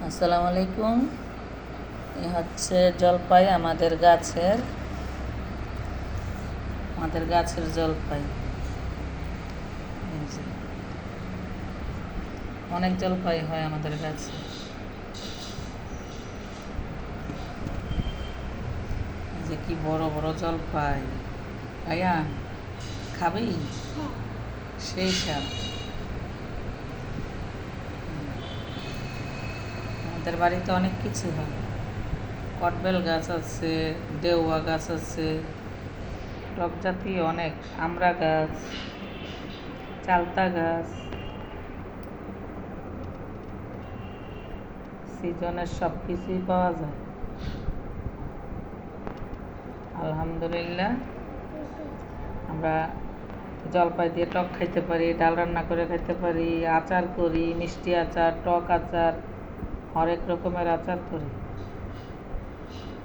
আসসালামু আলাইকুম। এ হচ্ছে জলপাই আমাদের গাছের জলপাই। এই যে অনেক জলপাই হয় আমাদের গাছে। এই যে কি বড় বড় জলপাই। ভাইয়া খাবি? সেই স্বাদ। আমাদের বাড়িতে অনেক কিছু হয়। কটবেল গাছ আছে, দেওয়া গাছ আছে, টক জাতীয় অনেক, আমড়া গাছ, চালতা গাছ, সিজনের সব কিছুই পাওয়া যায়। আলহামদুলিল্লাহ, আমরা জলপাই দিয়ে টক খাইতে পারি, ডাল রান্না করে খাইতে পারি, আচার করি, মিষ্টি আচার, টক আচার, হরেক রকমের আচার করি।